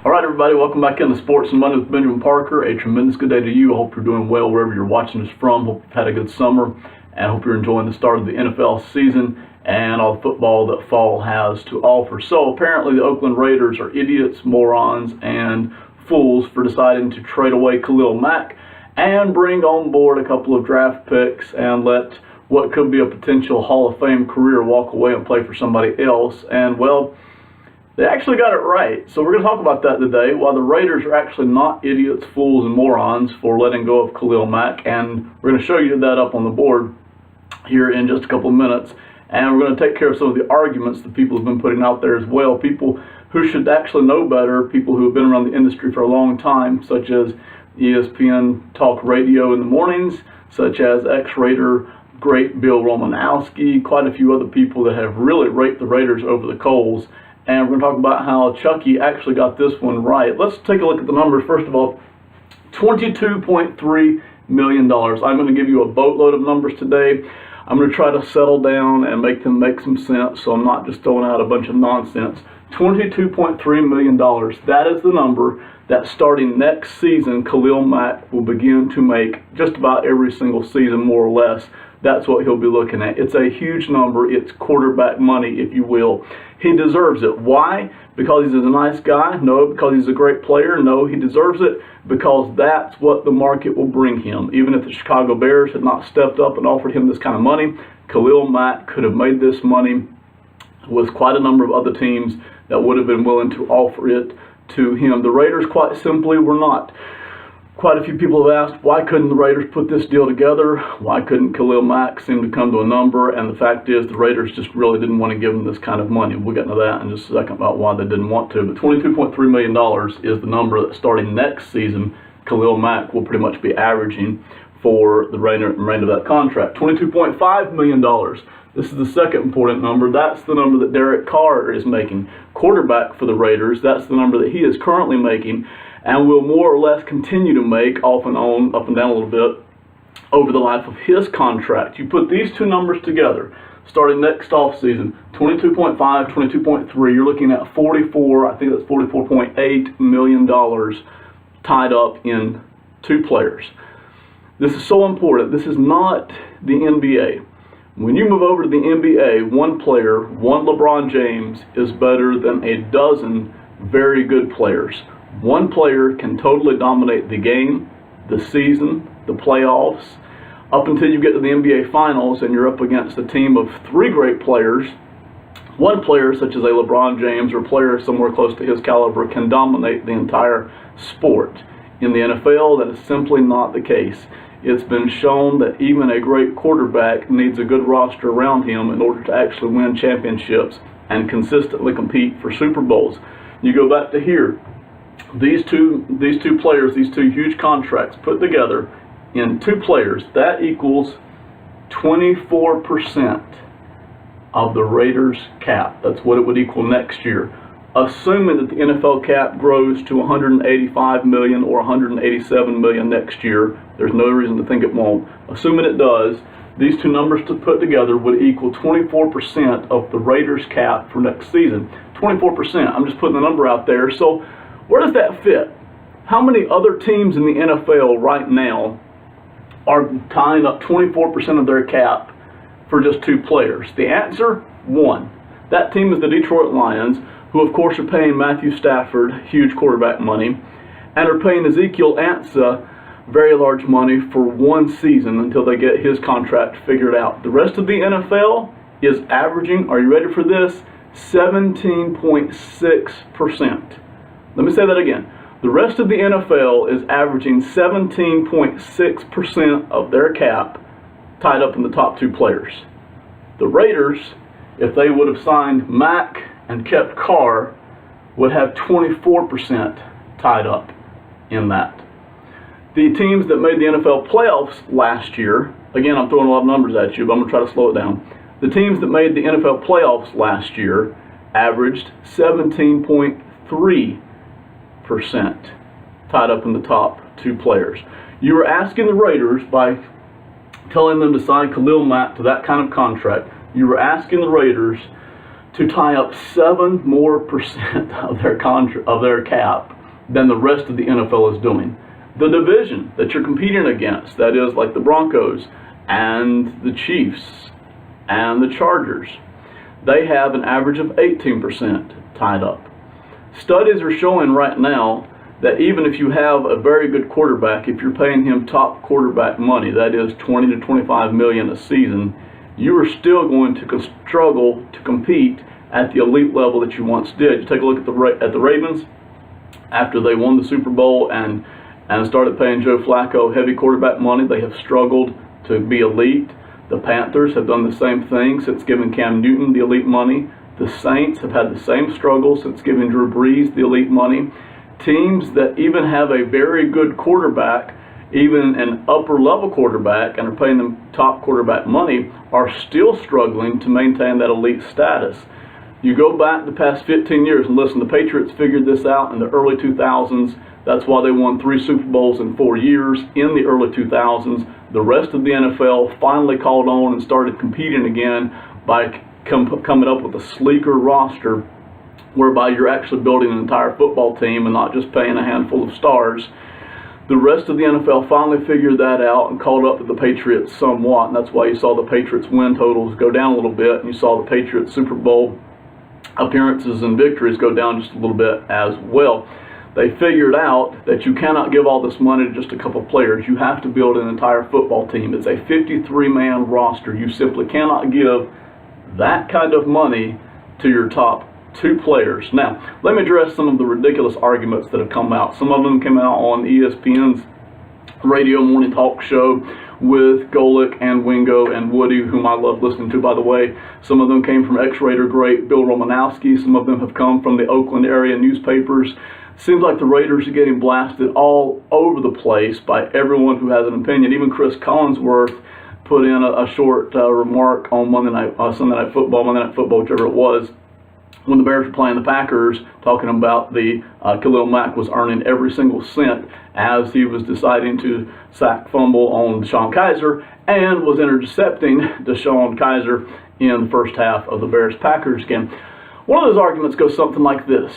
All right, everybody, welcome back into Sports and Money with Benjamin Parker. A tremendous good day to you. I hope you're doing well wherever you're watching us from. Hope you've had a good summer, and hope you're enjoying the start of the NFL season and all the football that fall has to offer. So apparently the Oakland Raiders are idiots, morons, and fools for deciding to trade away Khalil Mack and bring on board a couple of draft picks and let what could be a potential Hall of Fame career walk away and play for somebody else. And, well, they actually got it right. So we're going to talk about that today, why the Raiders are actually not idiots, fools, and morons for letting go of Khalil Mack. And we're going to show you that up on the board here in just a couple of minutes. And we're going to take care of some of the arguments that people have been putting out there as well. People who should actually know better, people who have been around the industry for a long time, such as ESPN Talk Radio in the mornings, such as ex-Raider great Bill Romanowski, quite a few other people that have really raked the Raiders over the coals. And we're going to talk about how Chucky actually got this one right. Let's take a look at the numbers. First of all, $22.3 million. I'm going to give you a boatload of numbers today. I'm going to try to settle down and make them make some sense, so I'm not just throwing out a bunch of nonsense. $22.3 million. That is the number that starting next season, Khalil Mack will begin to make just about every single season, more or less. That's what he'll be looking at. It's a huge number. It's quarterback money, if you will. He deserves it. Why? Because he's a nice guy? No. Because he's a great player? No. He deserves it because that's what the market will bring him. Even if the Chicago Bears had not stepped up and offered him this kind of money, Khalil Mack could have made this money with quite a number of other teams that would have been willing to offer it to him. The Raiders, quite simply, were not. Quite a few people have asked, why couldn't the Raiders put this deal together? Why couldn't Khalil Mack seem to come to a number? And the fact is, the Raiders just really didn't want to give him this kind of money. We'll get into that in just a second about why they didn't want to. But $22.3 million is the number that starting next season, Khalil Mack will pretty much be averaging for the remainder of that contract. $22.5 million. This is the second important number. That's the number that Derek Carr is making. Quarterback for the Raiders, that's the number that he is currently making and will more or less continue to make off and on, up and down a little bit, over the life of his contract. You put these two numbers together, starting next offseason, 22.5, 22.3, you're looking at $44.8 million tied up in two players. This is so important. This is not the NBA. When you move over to the NBA, one player, one LeBron James, is better than a dozen very good players. One player can totally dominate the game, the season, the playoffs, up until you get to the NBA Finals and you're up against a team of three great players. One player, such as a LeBron James or a player somewhere close to his caliber, can dominate the entire sport. In the NFL, that is simply not the case. It's been shown that even a great quarterback needs a good roster around him in order to actually win championships and consistently compete for Super Bowls. You go back to here. These two players, these two huge contracts put together in two players, that equals 24% of the Raiders' cap. That's what it would equal next year. Assuming that the NFL cap grows to $185 million or $187 million next year, there's no reason to think it won't. Assuming it does, these two numbers to put together would equal 24% of the Raiders' cap for next season. 24%. I'm just putting the number out there. So where does that fit? How many other teams in the NFL right now are tying up 24% of their cap for just two players? The answer, one. That team is the Detroit Lions, who of course are paying Matthew Stafford huge quarterback money, and are paying Ezekiel Ansah very large money for one season until they get his contract figured out. The rest of the NFL is averaging, are you ready for this, 17.6%. Let me say that again. The rest of the NFL is averaging 17.6% of their cap tied up in the top two players. The Raiders, if they would have signed Mack and kept Carr, would have 24% tied up in that. The teams that made the NFL playoffs last year, again, I'm throwing a lot of numbers at you, but I'm going to try to slow it down. The teams that made the NFL playoffs last year averaged 17.3% tied up in the top two players. You were asking the Raiders, by telling them to sign Khalil Mack to that kind of contract, you were asking the Raiders to tie up 7% more of their cap than the rest of the NFL is doing. The division that you're competing against, that is like the Broncos and the Chiefs and the Chargers, they have an average of 18% tied up. Studies are showing right now that even if you have a very good quarterback, if you're paying him top quarterback money, that is 20 to 25 million a season, you are still going to struggle to compete at the elite level that you once did. You take a look at the Ravens after they won the Super Bowl and started paying Joe Flacco heavy quarterback money. They have struggled to be elite. The Panthers have done the same thing since giving Cam Newton the elite money. The Saints have had the same struggle since giving Drew Brees the elite money. Teams that even have a very good quarterback, even an upper level quarterback, and are paying them top quarterback money, are still struggling to maintain that elite status. You go back the past 15 years and listen, the Patriots figured this out in the early 2000s. That's why they won 3 Super Bowls in 4 years in the early 2000s. The rest of the NFL finally called on and started competing again by coming up with a sleeker roster whereby you're actually building an entire football team and not just paying a handful of stars. The rest of the NFL finally figured that out and caught up to the Patriots somewhat, and that's why you saw the Patriots win totals go down a little bit, and you saw the Patriots Super Bowl appearances and victories go down just a little bit as well. They figured out that you cannot give all this money to just a couple of players. You have to build an entire football team. It's a 53-man roster. You simply cannot give that kind of money to your top 2 players. Now, let me address some of the ridiculous arguments that have come out. Some of them came out on ESPN's radio morning talk show with Golick and Wingo and Woody, whom I love listening to, by the way. Some of them came from X-Raider great Bill Romanowski. Some of them have come from the Oakland area newspapers. Seems like the Raiders are getting blasted all over the place by everyone who has an opinion. Even Chris Collinsworth put in a short remark on Sunday Night Football, whichever it was, when the Bears were playing the Packers, talking about the Khalil Mack was earning every single cent as he was deciding to sack fumble on DeShone Kizer and was intercepting DeShone Kizer in the first half of the Bears-Packers game. One of those arguments goes something like this.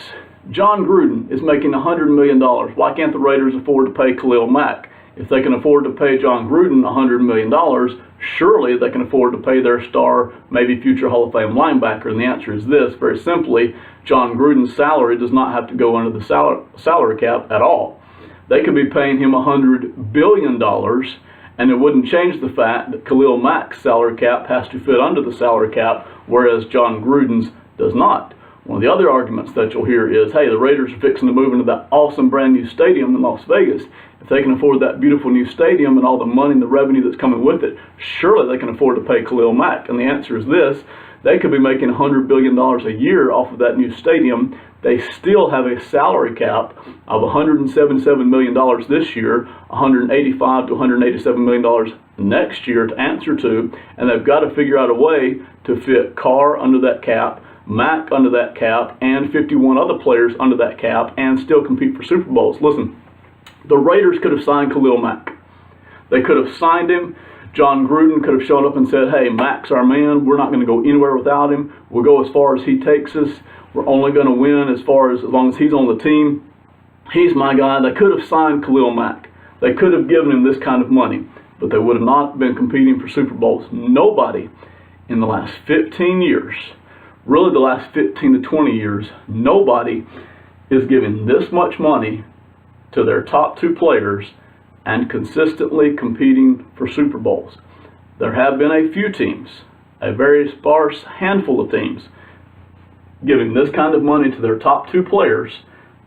John Gruden is making $100 million. Why can't the Raiders afford to pay Khalil Mack? If they can afford to pay John Gruden $100 million, surely they can afford to pay their star, maybe future Hall of Fame linebacker. And the answer is this, very simply, John Gruden's salary does not have to go under the salary cap at all. They could be paying him $100 billion, and it wouldn't change the fact that Khalil Mack's salary cap has to fit under the salary cap, whereas John Gruden's does not. One of the other arguments that you'll hear is, hey, the Raiders are fixing to move into that awesome brand new stadium in Las Vegas. If they can afford that beautiful new stadium and all the money and the revenue that's coming with it, surely they can afford to pay Khalil Mack. And the answer is this, they could be making $100 billion a year off of that new stadium. They still have a salary cap of $177 million this year, $185 to $187 million next year to answer to, and they've got to figure out a way to fit Carr under that cap, Mack under that cap, and 51 other players under that cap, and still compete for Super Bowls. Listen, the Raiders could have signed Khalil Mack. They could have signed him. John Gruden could have shown up and said, hey, Mack's our man. We're not going to go anywhere without him. We'll go as far as he takes us. We're only going to win as long as he's on the team. He's my guy. They could have signed Khalil Mack. They could have given him this kind of money, but they would have not been competing for Super Bowls. Nobody in the last 15 years, really the last 15 to 20 years, nobody is giving this much money to their top 2 players and consistently competing for Super Bowls. There have been a few teams, a very sparse handful of teams, giving this kind of money to their top 2 players,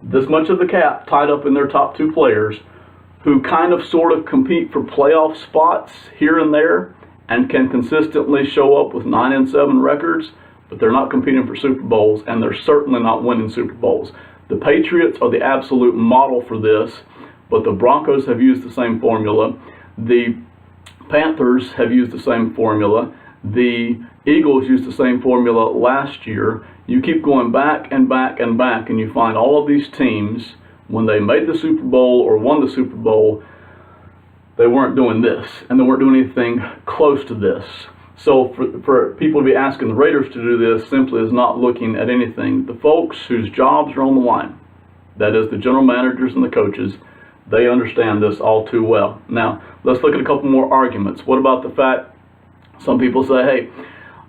this much of the cap tied up in their top 2 players, who kind of sort of compete for playoff spots here and there and can consistently show up with 9-7 records, but they're not competing for Super Bowls, and they're certainly not winning Super Bowls. The Patriots are the absolute model for this, but the Broncos have used the same formula. The Panthers have used the same formula. The Eagles used the same formula last year. You keep going back and back and back, and you find all of these teams, when they made the Super Bowl or won the Super Bowl, they weren't doing this, and they weren't doing anything close to this. So for people to be asking the Raiders to do this simply is not looking at anything. The folks whose jobs are on the line, that is the general managers and the coaches, they understand this all too well. Now, let's look at a couple more arguments. What about the fact some people say, hey,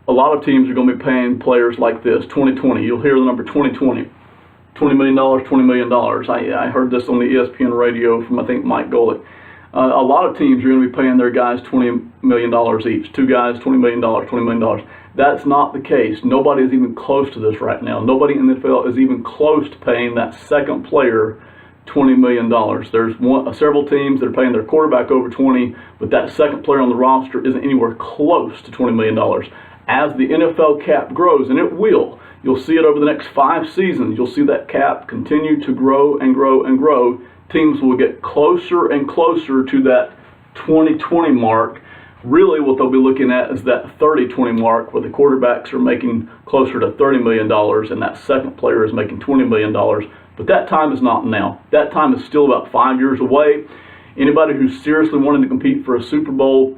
a lot of teams are going to be paying players like this, 2020. You'll hear the number 2020. $20 million, $20 million. I heard this on the ESPN radio from, I think, Mike Golick. A lot of teams are going to be paying their guys $20 million each. Two guys, $20 million, $20 million. That's not the case. Nobody is even close to this right now. Nobody in the NFL is even close to paying that second player $20 million. There's several teams that are paying their quarterback over 20, but that second player on the roster isn't anywhere close to $20 million. As the NFL cap grows, and it will, you'll see it over the next 5 seasons, you'll see that cap continue to grow and grow and grow. Teams will get closer and closer to that 2020 mark. Really what they'll be looking at is that 30-20 mark, where the quarterbacks are making closer to $30 million and that second player is making $20 million. But that time is not now. That time is still about 5 years away. Anybody who's seriously wanting to compete for a Super Bowl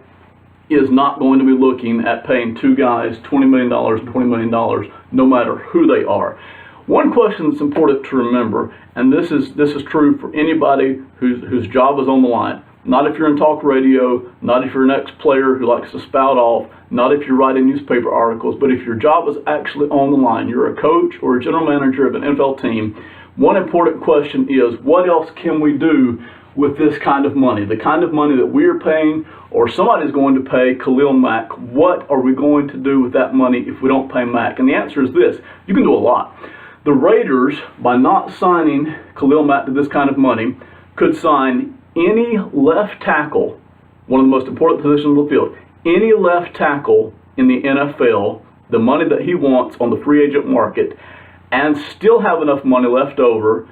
is not going to be looking at paying two guys $20 million and $20 million, no matter who they are. One question that's important to remember, and this is true for anybody whose job is on the line. Not if you're in talk radio, not if you're an ex-player who likes to spout off, not if you're writing newspaper articles, but if your job is actually on the line, you're a coach or a general manager of an NFL team, one important question is, what else can we do with this kind of money? The kind of money that we're paying, or somebody's going to pay Khalil Mack, what are we going to do with that money if we don't pay Mack? And the answer is this: you can do a lot. The Raiders, by not signing Khalil Mack to this kind of money, could sign any left tackle, one of the most important positions on the field, any left tackle in the NFL, the money that he wants on the free agent market, and still have enough money left over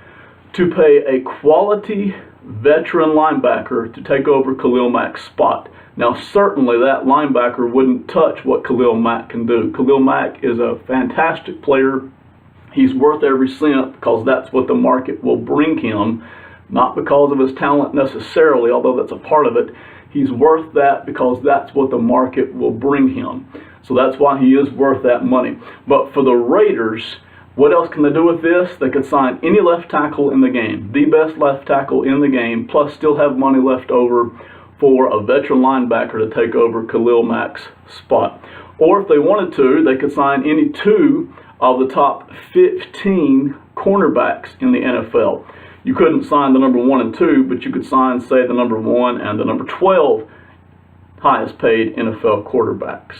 to pay a quality veteran linebacker to take over Khalil Mack's spot. Now, certainly that linebacker wouldn't touch what Khalil Mack can do. Khalil Mack is a fantastic player. He's worth every cent because that's what the market will bring him, not because of his talent necessarily, although that's a part of it. He's worth that because that's what the market will bring him. So that's why he is worth that money. But for the Raiders, what else can they do with this? They could sign any left tackle in the game, the best left tackle in the game, plus still have money left over for a veteran linebacker to take over Khalil Mack's spot. Or if they wanted to, they could sign any two of the top 15 cornerbacks in the NFL. You couldn't sign the number 1 and 2, but you could sign, say, the number 1 and the number 12 highest paid NFL quarterbacks.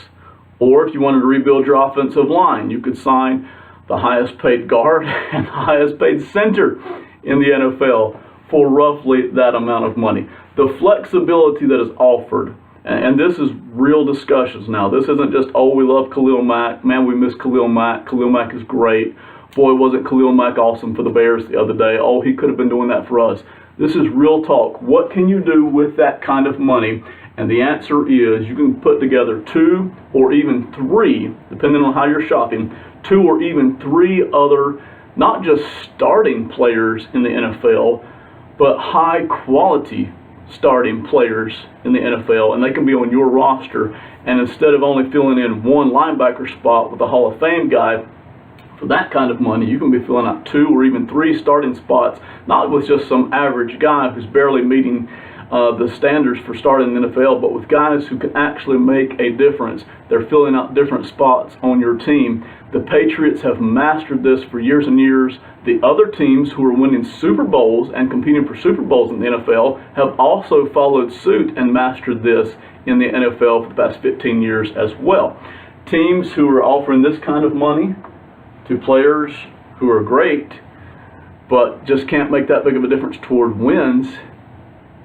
Or if you wanted to rebuild your offensive line, you could sign the highest paid guard and the highest paid center in the NFL for roughly that amount of money. The flexibility that is offered, and this is real discussions now. This isn't just, oh, we love Khalil Mack. Man, we miss Khalil Mack. Khalil Mack is great. Boy, wasn't Khalil Mack awesome for the Bears the other day. Oh, he could have been doing that for us. This is real talk. What can you do with that kind of money? And the answer is you can put together 2 or even 3, depending on how you're shopping, 2 or even 3 other, not just starting players in the NFL, but high quality starting players in the NFL, and they can be on your roster. And instead of only filling in one linebacker spot with a Hall of Fame guy, for that kind of money, you can be filling out 2 or even 3 starting spots, not with just some average guy who's barely meeting the standards for starting in the NFL, but with guys who can actually make a difference. They're filling out different spots on your team. The Patriots have mastered this for years and years. The other teams who are winning Super Bowls and competing for Super Bowls in the NFL have also followed suit and mastered this in the NFL for the past 15 years as well. Teams who are offering this kind of money to players who are great but just can't make that big of a difference toward wins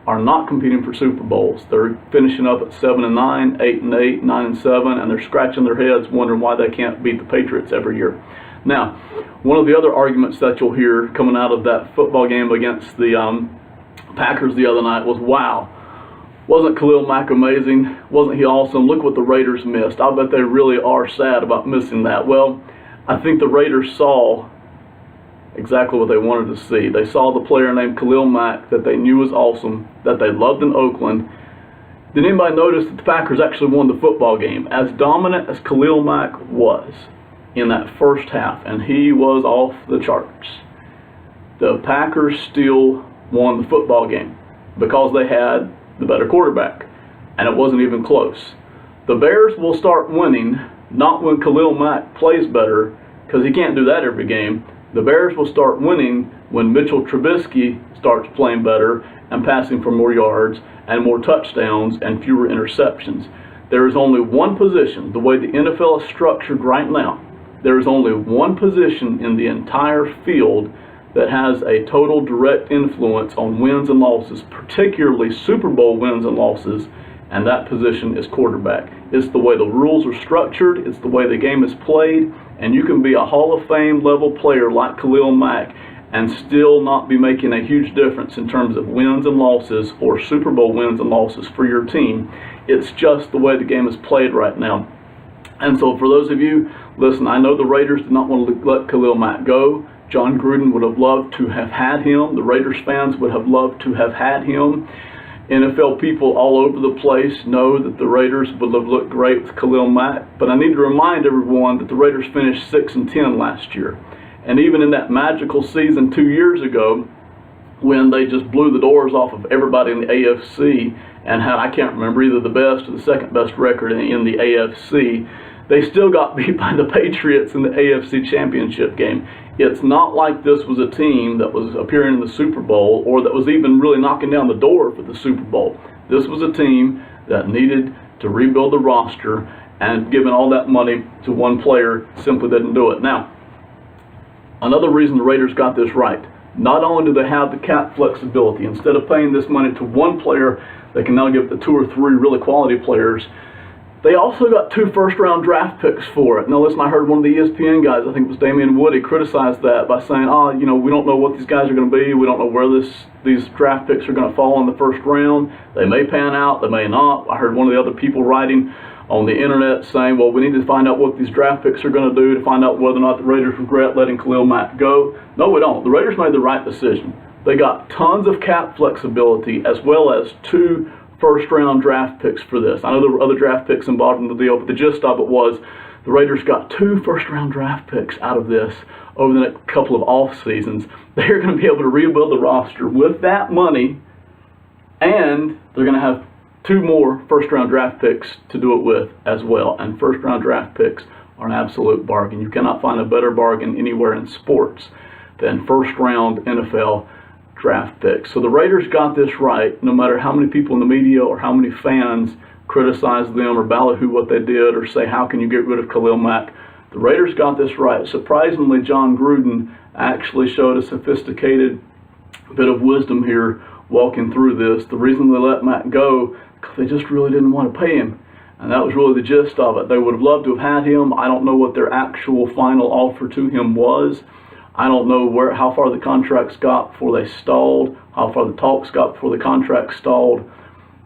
are not competing for Super Bowls. They're finishing up at 7-9, 8-8, 9-7, and they're scratching their heads wondering why they can't beat the Patriots every year. Now, one of the other arguments that you'll hear coming out of that football game against the Packers the other night was, wow, wasn't Khalil Mack amazing? Wasn't he awesome? Look what the Raiders missed. I bet they really are sad about missing that. Well, I think the Raiders saw exactly what they wanted to see. They saw the player named Khalil Mack that they knew was awesome, that they loved in Oakland, Did anybody notice that the Packers actually won the football game? As dominant as Khalil Mack was in that first half, and he was off the charts, the Packers still won the football game because they had the better quarterback, and it wasn't even close. The Bears will start winning, not when Khalil Mack plays better, because he can't do that every game. The Bears will start winning when Mitchell Trubisky starts playing better and passing for more yards and more touchdowns and fewer interceptions. There is only one position, the way the NFL is structured right now, there is only one position in the entire field that has a total direct influence on wins and losses, particularly Super Bowl wins and losses, and that position is quarterback. It's the way the rules are structured, it's the way the game is played, and you can be a Hall of Fame level player like Khalil Mack and still not be making a huge difference in terms of wins and losses or Super Bowl wins and losses for your team. It's just the way the game is played right now. And so for those of you, listen, I know the Raiders did not want to let Khalil Mack go. John Gruden would have loved to have had him. The Raiders fans would have loved to have had him. NFL people all over the place know that the Raiders would have looked great with Khalil Mack. But I need to remind everyone that the Raiders finished 6-10 last year. And even in that magical season 2 years ago, when they just blew the doors off of everybody in the AFC and had, I can't remember, either the best or the second best record in the AFC, they still got beat by the Patriots in the AFC Championship game. It's not like this was a team that was appearing in the Super Bowl or that was even really knocking down the door for the Super Bowl. This was a team that needed to rebuild the roster, and giving all that money to one player simply didn't do it. Now, another reason the Raiders got this right, not only do they have the cap flexibility, instead of paying this money to one player, they can now give it to 2 or 3 really quality players. They also got 2 first-round draft picks for it. Now, listen, I heard one of the ESPN guys, I think it was Damian Woody, criticized that by saying, we don't know what these guys are going to be. We don't know where these draft picks are going to fall in the first round. They may pan out. They may not. I heard one of the other people writing on the internet saying, well, we need to find out what these draft picks are going to do to find out whether or not the Raiders regret letting Khalil Mack go. No, we don't. The Raiders made the right decision. They got tons of cap flexibility as well as 2 first-round draft picks for this. I know there were other draft picks involved in the deal, but the gist of it was the Raiders got 2 first-round draft picks out of this over the next couple of off seasons. They're going to be able to rebuild the roster with that money, and they're going to have 2 more first-round draft picks to do it with as well. And first-round draft picks are an absolute bargain. You cannot find a better bargain anywhere in sports than first-round NFL draft picks. So the Raiders got this right, no matter how many people in the media or how many fans criticize them or ballyhoo what they did or say, how can you get rid of Khalil Mack? The Raiders got this right. Surprisingly, John Gruden actually showed a sophisticated bit of wisdom here walking through this. The reason they let Mack go, because they just really didn't want to pay him. And that was really the gist of it. They would have loved to have had him. I don't know what their actual final offer to him was. I don't know how far the contracts got before they stalled, how far the talks got before the contract stalled.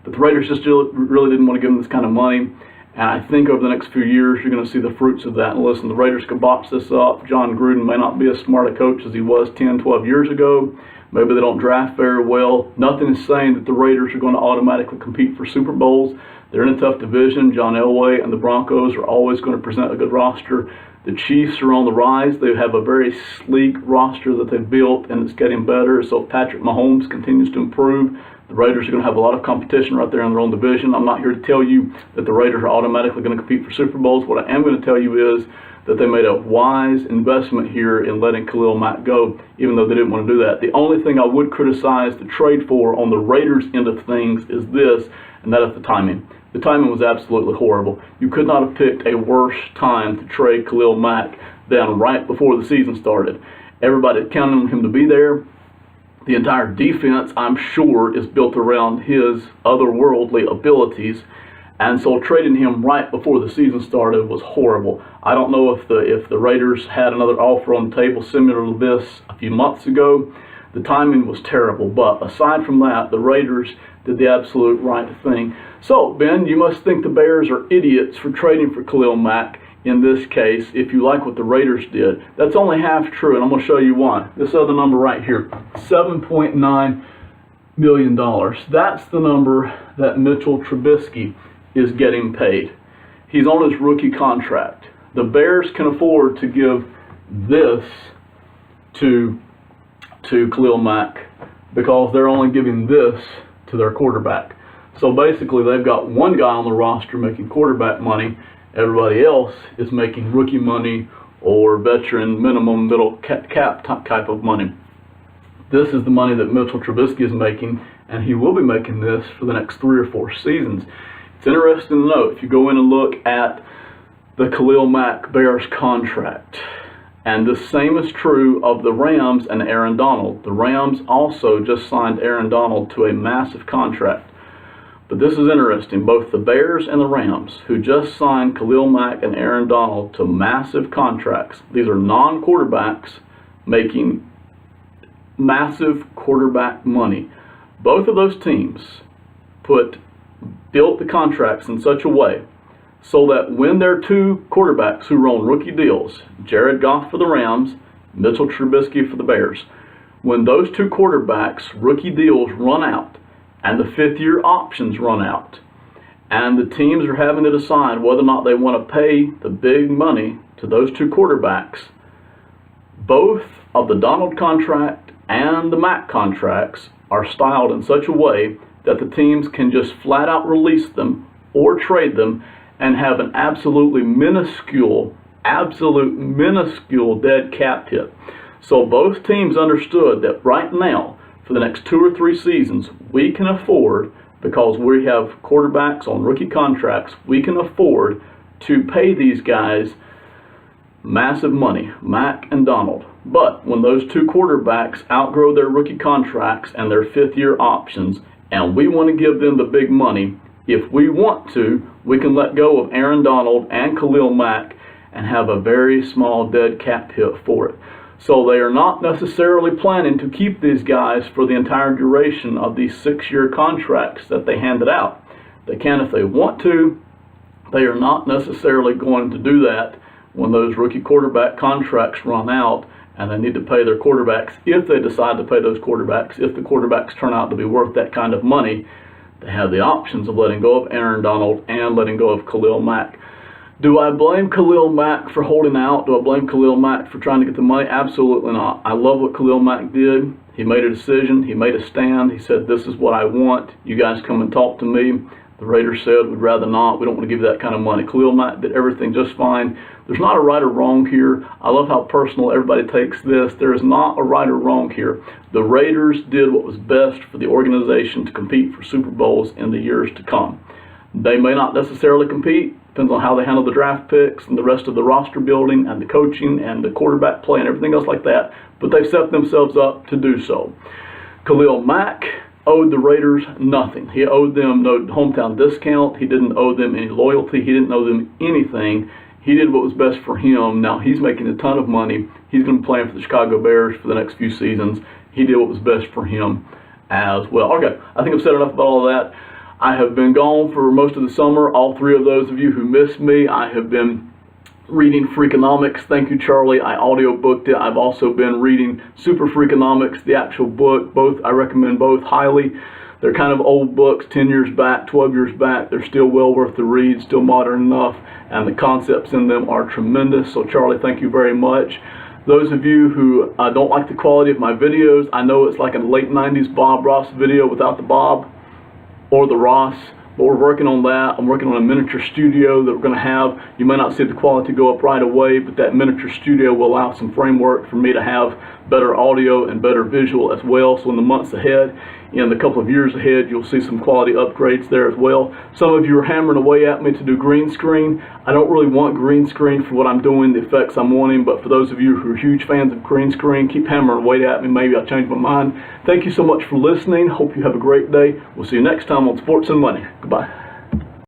But the Raiders just really didn't want to give him this kind of money. And I think over the next few years, you're going to see the fruits of that. And listen, the Raiders could botch this up. John Gruden may not be as smart a coach as he was 10, 12 years ago. Maybe they don't draft very well. Nothing is saying that the Raiders are going to automatically compete for Super Bowls. They're in a tough division. John Elway and the Broncos are always going to present a good roster. The Chiefs are on the rise. They have a very sleek roster that they've built, and it's getting better. So if Patrick Mahomes continues to improve, the Raiders are going to have a lot of competition right there in their own division. I'm not here to tell you that the Raiders are automatically going to compete for Super Bowls. What I am going to tell you is that they made a wise investment here in letting Khalil Mack go, even though they didn't want to do that. The only thing I would criticize the trade for on the Raiders' end of things is this, and that is the timing. The timing was absolutely horrible. You could not have picked a worse time to trade Khalil Mack than right before the season started. Everybody counted on him to be there. The entire defense, I'm sure, is built around his otherworldly abilities. And so trading him right before the season started was horrible. I don't know if the Raiders had another offer on the table similar to this a few months ago. The timing was terrible. But aside from that, the Raiders did the absolute right thing. So, Ben, you must think the Bears are idiots for trading for Khalil Mack in this case if you like what the Raiders did. That's only half true, and I'm going to show you why. This other number right here, 7.9 million. That's the number that Mitchell Trubisky is getting paid. He's on his rookie contract. The Bears can afford to give this to Khalil Mack because they're only giving this to their quarterback. So basically they've got one guy on the roster making quarterback money. Everybody else is making rookie money or veteran minimum middle cap type of money. This is the money that Mitchell Trubisky is making, and he will be making this for the next 3 or 4 seasons. It's interesting to note, if you go in and look at the Khalil Mack Bears contract, and the same is true of the Rams and Aaron Donald. The Rams also just signed Aaron Donald to a massive contract. But this is interesting, both the Bears and the Rams, who just signed Khalil Mack and Aaron Donald to massive contracts. These are non-quarterbacks making massive quarterback money. Both of those teams built the contracts in such a way so that when their 2 quarterbacks who were on rookie deals, Jared Goff for the Rams, Mitchell Trubisky for the Bears, when those 2 quarterbacks' rookie deals run out and the 5th-year options run out, and the teams are having to decide whether or not they want to pay the big money to those 2 quarterbacks, both of the Donald contract and the Mack contracts are styled in such a way that the teams can just flat out release them or trade them and have an absolute minuscule dead cap hit. So both teams understood that right now, for the next 2 or 3 seasons, we can afford, because we have quarterbacks on rookie contracts, we can afford to pay these guys massive money, Mack and Donald. But when those 2 quarterbacks outgrow their rookie contracts and their 5th-year options, and we want to give them the big money, if we want to, we can let go of Aaron Donald and Khalil Mack and have a very small dead cap hit for it. So they are not necessarily planning to keep these guys for the entire duration of these 6-year contracts that they handed out. They can if they want to. They are not necessarily going to do that when those rookie quarterback contracts run out and they need to pay their quarterbacks. If they decide to pay those quarterbacks, if the quarterbacks turn out to be worth that kind of money, they have the options of letting go of Aaron Donald and letting go of Khalil Mack. Do I blame Khalil Mack for holding out? Do I blame Khalil Mack for trying to get the money? Absolutely not. I love what Khalil Mack did. He made a decision. He made a stand. He said, this is what I want. You guys come and talk to me. The Raiders said, we'd rather not. We don't want to give you that kind of money. Khalil Mack did everything just fine. There's not a right or wrong here. I love how personal everybody takes this. There is not a right or wrong here. The Raiders did what was best for the organization to compete for Super Bowls in the years to come. They may not necessarily compete. Depends on how they handle the draft picks and the rest of the roster building and the coaching and the quarterback play and everything else like that. But they've set themselves up to do so. Khalil Mack owed the Raiders nothing. He owed them no hometown discount. He didn't owe them any loyalty. He didn't owe them anything. He did what was best for him. Now he's making a ton of money. He's going to be playing for the Chicago Bears for the next few seasons. He did what was best for him as well. Okay, I think I've said enough about all of that. I have been gone for most of the summer. All 3 of those of you who missed me, I have been reading Freakonomics. Thank you, Charlie. I audiobooked it. I've also been reading Super Freakonomics, the actual book. Both, I recommend both highly. They're kind of old books, 10 years back, 12 years back. They're still well worth the read, still modern enough, and the concepts in them are tremendous. So, Charlie, thank you very much. Those of you who don't like the quality of my videos, I know it's like a late 90s Bob Ross video without the Bob or the Ross, but we're working on that. I'm working on a miniature studio that we're going to have. You may not see the quality go up right away, but that miniature studio will allow some framework for me to have better audio and better visual as well. So in the months ahead, in the couple of years ahead, you'll see some quality upgrades there as well. Some of you are hammering away at me to do green screen. I don't really want green screen for what I'm doing, the effects I'm wanting, but for those of you who are huge fans of green screen, keep hammering away at me. Maybe I'll change my mind. Thank you so much for listening. Hope you have a great day. We'll see you next time on Sports and Money. Goodbye.